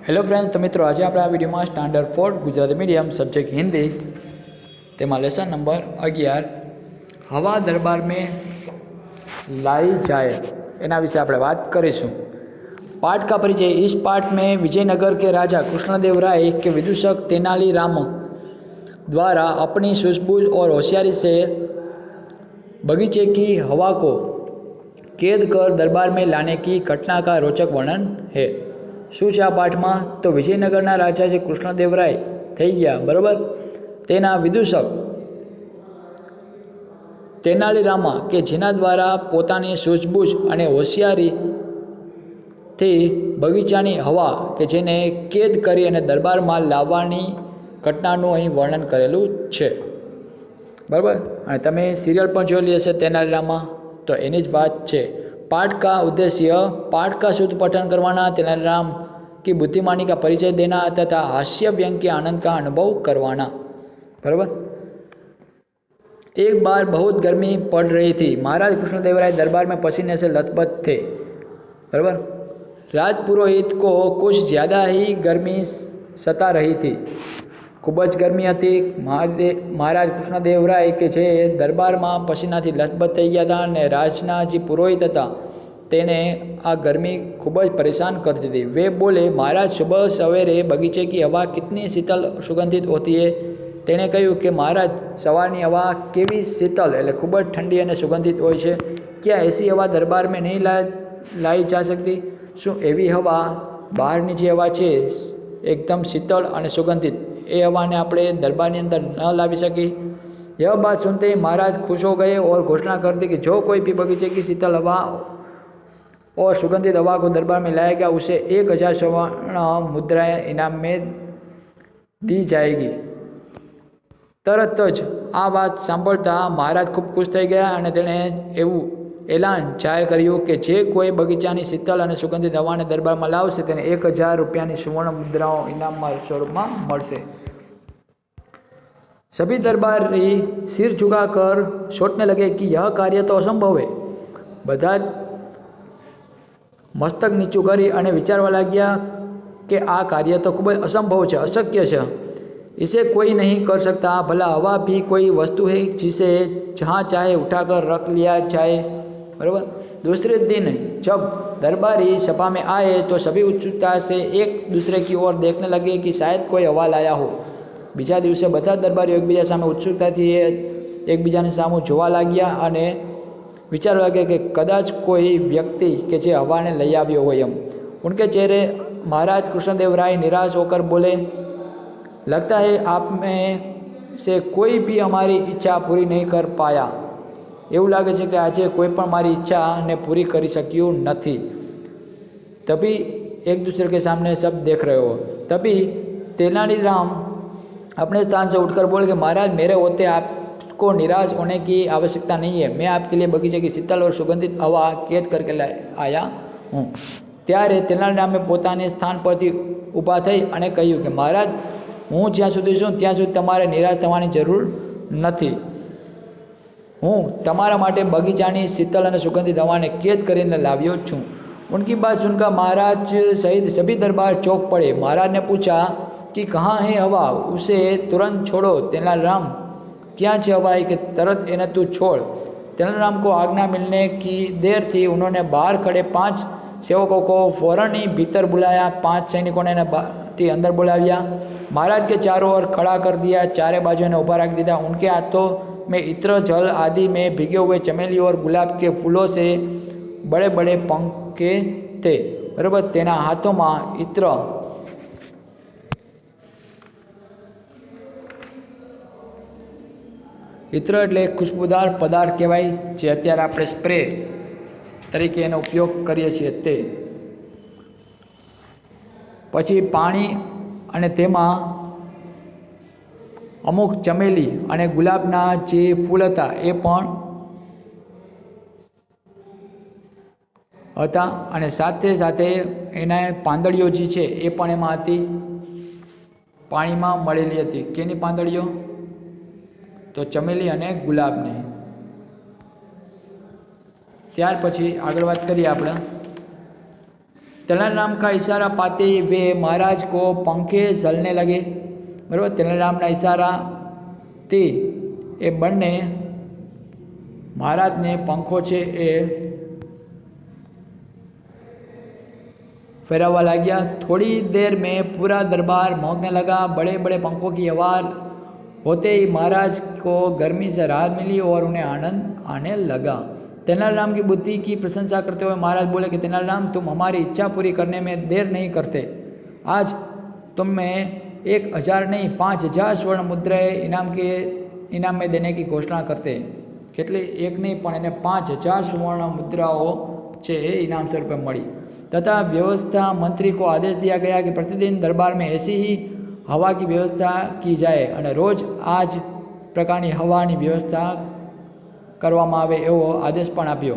Hello friends, तो मित्रों आज आप विडियो में standard 4 Gujarati medium subject Hindi तेमा लेसन नंबर 11 हवा दरबार में लाई जाए एना विषय आप बात करीशू। पाठ का परिचय। इस पाठ में विजयनगर के राजा कृष्णदेव राय के विदूषक तेनाली राम द्वारा अपनी सूझबूझ और होशियारी से बगीचे की हवा को कैद कर दरबार में लाने की घटना का रोचक वर्णन है। શું છે આ પાઠમાં? તો વિજયનગરના રાજા જે કૃષ્ણદેવરાય થઈ ગયા બરાબર, તેના વિદૂષક તેનાલીરામા કે જેના દ્વારા પોતાની સૂઝબૂઝ અને હોશિયારીથી બગીચાની હવા કે જેને કેદ કરી અને દરબારમાં લાવવાની ઘટનાનું અહીં વર્ણન કરેલું છે બરાબર। અને તમે સિરિયલ પણ જોયેલી હશે તેનાલીરામા, તો એની જ વાત છે। पाठ का उद्देश्य पाठ का शुद्ध पठन करवाना, तेनालीराम की बुद्धिमानी का परिचय देना तथा हास्य व्यंग के आनंद का अनुभव करवाना बराबर। एक बार बहुत गर्मी पड़ रही थी। महाराज कृष्णदेवराय दरबार में पसीने से लथपथ थे बराबर। राजपुरोहित को कुछ ज़्यादा ही गर्मी सता रही थी। खूब ज गर्मी थी। महाराज कृष्णदेवराय के जे दरबार में पसीना थी लथबथ थई गया था ने राजना जी पुरोहित था तेने आ गर्मी खूब ज परेशान करती थी। वे बोले, महाराज सुबह सवेरे बगीचे की हवा कितनी शीतल सुगंधित होती है। तेने कह्यु कि महाराज सवारनी हवा केवी शीतल एटले खूब ज ठंडी और सुगंधित होय छे। क्या ऐसी हवा दरबार में नहीं लाई जा सकती? शू एवी हवा बहारनी जे हवा छे एकदम शीतल और सुगंधित ए हवा ने अपने दरबार के अंदर न लावी सकी? यह बात सुनते ही महाराज खुश हो गए और घोषणा कर दी कि जो कोई भी बगीचे की शीतल हवा और सुगंधित हवा को दरबार में लाएगा उसे 1000 स्वर्ण मुद्राएं इनाम में दी जाएगी। तरत ज आ बात सांभळता महाराज खूब खुश थई गया और तेणे एवं एलान जाहिर कर्યું कि जे कोई बगीचानी शीतल और सुगंधित हवा ने दरबार में लावशे तेने 1000 रुपयानी सुवर्ण मुद्राओं इनाम स्वरूप में मळशे। सभी दरबारी सिर झुकाकर सोचने लगे कि यह कार्य तो असंभव है। बधा मस्तक नीचू करी अने विचारवा लाग्या कि आ कार्य तो खूब असंभव है, अशक्य है, इसे कोई नहीं कर सकता। भला हवा भी कोई वस्तु है जिसे जहाँ चाहे उठाकर रख लिया जाए बराबर। दूसरे दिन जब दरबारी सभा में आए तो सभी उत्सुकता से एक दूसरे की ओर देखने लगे कि शायद कोई हवा लाया हो। बीजा दिवसे बधा दरबारी एकबीजा सामे उत्सुकता थी एकबीजाने सामु जोवा लाग्या अने विचार लगे कि कदाच कोई व्यक्ति के जे हवा ने लई आव्यो होय एम। उनके चेहरे महाराज कृष्णदेवराय निराश होकर बोले, लगता है आप में से कोई भी हमारी इच्छा पूरी नहीं कर पाया। એવું લાગે છે કે આજે કોઈ પણ મારી ઈચ્છાને પૂરી કરી શક્યું નથી। तभी एक दूसरे के सामने सब देख रहे हो। तभी तेनालीराम अपने स्थान से उठकर बोले कि महाराज मेरे होते आपको निराश होने की आवश्यकता नहीं है। मैं आपके लिए बगीचे की शीतल और सुगंधित हवा कैद करके आया हूँ। त्यारे तेनालीरामे पोताने स्थान परथी ऊभा थई अने कह्युं कि महाराज हूँ ज्यां सुधी छुं त्यां सुधी तमारे निराश थवानी जरूर नथी। हूँ तमारा माटे बगीचानी शीतल और सुगंधित हवा ने कैद करीने लाव्यो छूँ। उनकी बात सुनकर महाराज सहित सभी दरबार चौंक पड़े। महाराज ने पूछा कि कहाँ है हवा, उसे तुरंत छोड़ो। तेनालीराम, क्या है हवा है कि तरत इन्हें तू छोड़। तेनालीराम को आज्ञा मिलने की देर थी। उन्होंने बाहर खड़े 5 सेवकों को फौरन ही भीतर बुलाया। 5 सैनिकों ने अंदर बुलाया। महाराज के चारों ओर खड़ा कर दिया, चारे बाजू ने उभा रख दिया। उनके हाथों में इत्र जल आदि में भिगे हुए चमेली और गुलाब के फूलों से बड़े बड़े पंखे थे बराबर। तेना हाथों में इत्र इत्र एटले खुशबूदार पदार्थ कहेवाय जे अत्यारे आपणे स्प्रे तरीके एनो उपयोग करीए छीए ते। पछी पाणी अने तेमां अमुक चमेली अने गुलाबना जे फूल हता ए पण हता अने साथे साथे एना પાંદડીઓ जे छे ए पण एमां हती, पाणीमां मळेली हती। केनी પાંદડીઓ? तो चमेली अने गुलाबनी। त्यार पछी आगळ वात करीए आपणे तेनालीराम का इशारा पाते ही वे महाराज को पंखे झलने लगे। बराबर, तेनालीरामना इशारा थी ए बने महाराज ने पंखो छे ए फेरावा लग्या। थोड़ी देर में पूरा दरबार महकने लगा। बड़े बड़े पंखों की आवाज़ होते ही महाराज को गर्मी से राहत मिली और उन्हें आनंद आने लगा। तेनालीराम की बुद्धि की प्रशंसा करते हुए महाराज बोले कि तेनालीराम, तुम हमारी इच्छा पूरी करने में देर नहीं करते। आज तुम्हें 1000 नहीं 5000 स्वर्ण मुद्राएं इनाम में देने की घोषणा करते। કેટલી એક નહીં પણ એને 5000 सुवर्ण मुद्राओं છે એ इनाम स्वरूप मળી। तथा व्यवस्था मंत्री को आदेश दिया गया कि प्रतिदिन दरबार में ऐसी ही हवा की व्यवस्था की जाए और रोज आज प्रकारनी हवानी व्यवस्था करवामां आवे एवो आदेश पण आप्यो।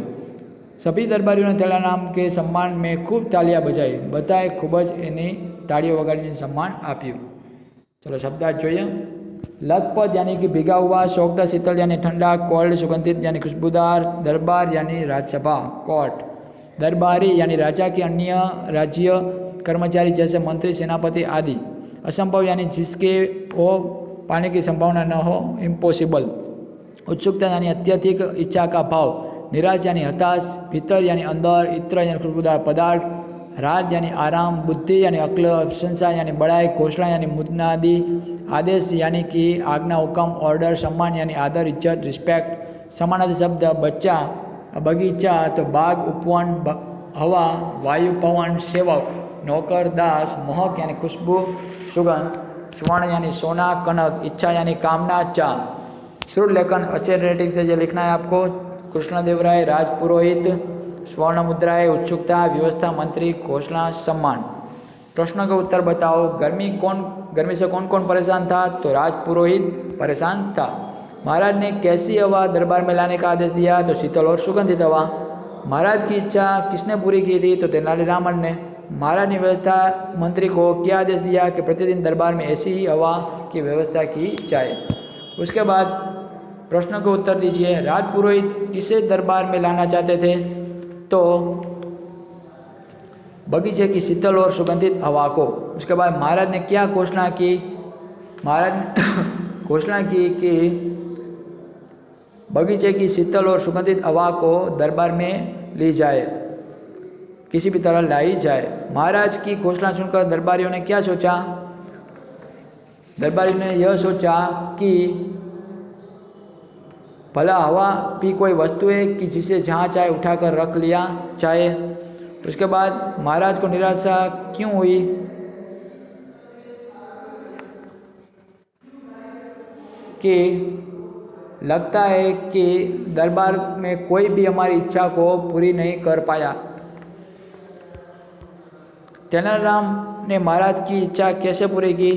सभी दरबारियों ने तेनालीराम के सम्मान में खूब तालियां बजाई। बधाए खूब ज एनी ताड़ीओ वगाड़ीने सम्मान आप्યું। चलो शब्दार्थ जोईए। लखपत यानी कि भीगा हुआ, शौकता शीतल यानी ठंडा, कोल्ड सुगंधित यानी खुशबूदार, दरबार यानी राजसभा कोर्ट, दरबारी यानी राजा के अन्य राज्य कर्मचारी जैसे मंत्री सेनापति आदि, असंभव यानी जिसके हो पाने की संभावना न हो इम्पॉसिबल, उत्सुकता यानी अत्यधिक इच्छा का भाव, निराश यानी हताश, भीतर यानी अंदर, इत्र यानी खुशबूदार पदार्थ, राज यानी आराम, बुद्धि यानी अक्ल, प्रशंसा यानी बड़ाई, घोषणा यानी मुद्नादि, आदेश यानी कि आज्ञा हुक्म ऑर्डर, सम्मान यानी आदर इज्जत रिस्पेक्ट, समानार्थी शब्द बच्चा बगीचा तो बाग उपवन हवा वायु पवन सेवक नौकर दास, महक यानी खुशबू सुगंध, स्वर्ण यानी सोना कनक, इच्छा यानी कामना चाह। श्रुत लेखन अच्छे रेटिंग से जो लिखना है आपको। कृष्णदेवराय राजपुरोहित, स्वर्ण मुद्राएं, उत्सुकता, व्यवस्था मंत्री, घोषणा, सम्मान। प्रश्न का उत्तर बताओ। गर्मी से कौन कौन परेशान था? तो राजपुरोहित परेशान था। महाराज ने कैसी हवा दरबार में लाने का आदेश दिया? तो शीतल और सुगंधित हवा। महाराज की इच्छा किसने पूरी की थी? तो तेनालीरामन ने। महाराज ने व्यवस्था मंत्री को क्या आदेश दिया कि प्रतिदिन दरबार में ऐसी ही हवा की व्यवस्था की जाए। उसके बाद प्रश्न को उत्तर दीजिए। राजपुरोहित किसे दरबार में लाना चाहते थे? तो बगीचे की शीतल और सुगंधित हवा को। उसके बाद महाराज ने क्या घोषणा की? महाराज ने घोषणा की कि बगीचे की शीतल और सुगंधित हवा को दरबार में ली जाए, किसी भी तरह लाई जाए। महाराज की घोषणा सुनकर दरबारियों ने क्या सोचा? दरबारियों ने यह सोचा कि भला हवा भी कोई वस्तु है कि जिसे जहाँ चाहे उठाकर रख लिया जाए। उसके बाद महाराज को निराशा क्यों हुई? कि लगता है कि दरबार में कोई भी हमारी इच्छा को पूरी नहीं कर पाया। तेनालीराम ने महाराज की इच्छा कैसे पूरी की?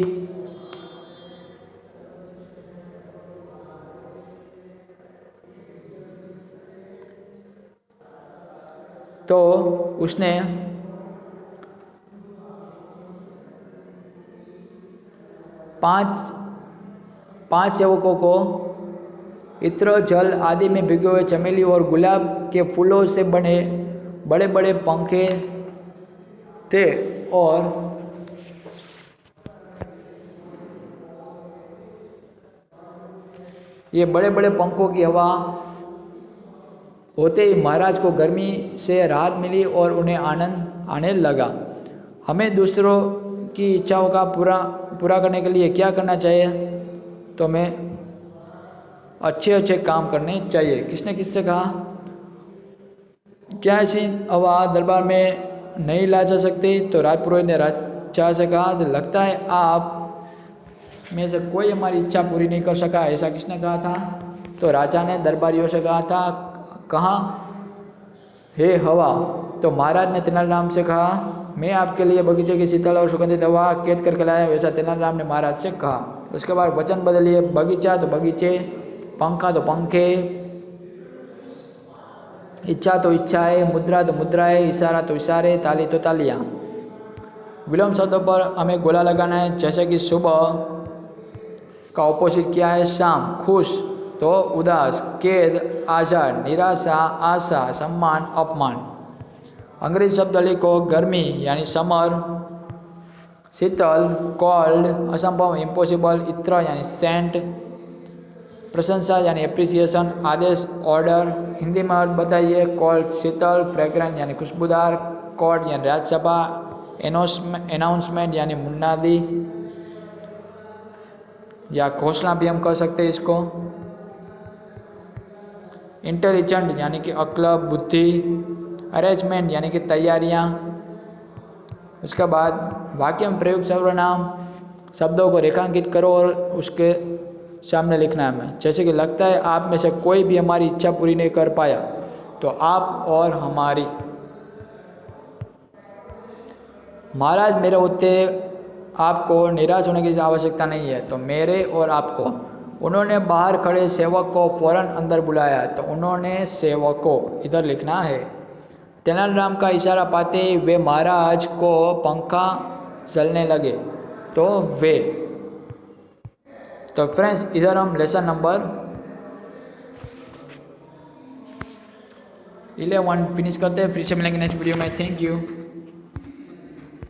तो उसने पांच सेवकों को इत्र जल आदि में भिगे हुए चमेली और गुलाब के फूलों से बने बड़े बड़े पंखे थे और ये बड़े बड़े पंखों की हवा होते ही महाराज को गर्मी से राहत मिली और उन्हें आनंद आने लगा। हमें दूसरों की इच्छाओं का पूरा करने के लिए क्या करना चाहिए? तो हमें अच्छे काम करने चाहिए। किसने किससे कहा? क्या ऐसी हवा दरबार में नहीं ला जा सकती? तो राजपुरोहित ने राजा से कहा, तो लगता है आप में से कोई हमारी इच्छा पूरी नहीं कर सका। ऐसा किसने कहा था? तो राजा ने दरबारियों से कहा था। कहाँ? हे हवा। तो महाराज ने तेनालीराम से कहा, मैं आपके लिए बगीचे की शीतल और सुगंधित हवा कैद करके लाया। वैसा तेनालीराम ने महाराज से कहा। उसके बाद वचन बदलिए। बगीचा तो बगीचे, पंखा तो पंखे, इच्छा तो इच्छाएं, मुद्रा तो मुद्राएं, इशारा तो इशारे, ताली तो तालियां। विलोम शब्दों पर हमें गोला लगाना है। जैसे कि सुबह का ऑपोजिट क्या है? शाम। खुश तो उदास, कैद आजाद, निराशा आशा, सम्मान अपमान। अंग्रेजी शब्द लिखो, गर्मी यानी समर, शीतल कोल्ड, असंभव इम्पॉसिबल, इत्र यानी सेंट, प्रशंसा यानी एप्रिसिएशन, आदेश ऑर्डर, हिंदी में बताइए, कोल्ड शीतल, फ्रेग्रेंट यानी खुशबूदार, कोर्ट यानी राज्यसभा, अनाउंसमेंट यानी मुनादी या घोषणा भी हम कह सकते हैं इसको, इंटेलिजेंट यानी कि अक्ल बुद्धि, अरेंजमेंट यानी कि तैयारियाँ। उसके बाद वाक्य में प्रयुक्त सर्वनाम, शब्दों को रेखांकित करो और उसके सामने लिखना है हमें। जैसे कि लगता है आप में से कोई भी हमारी इच्छा पूरी नहीं कर पाया, तो आप और हमारी। महाराज मेरे होते आपको निराश होने की आवश्यकता नहीं है, तो मेरे और आपको। उन्होंने बाहर खड़े सेवक को फौरन अंदर बुलाया, तो उन्होंने सेवक को इधर लिखना है। तेनालीराम का इशारा पाते ही वे महाराज को पंखा चलने लगे, तो वे। तो फ्रेंड्स इधर हम लेसन नंबर 11 फिनिश करते हैं। फिर से मिलेंगे नेक्स्ट वीडियो में। Thank you.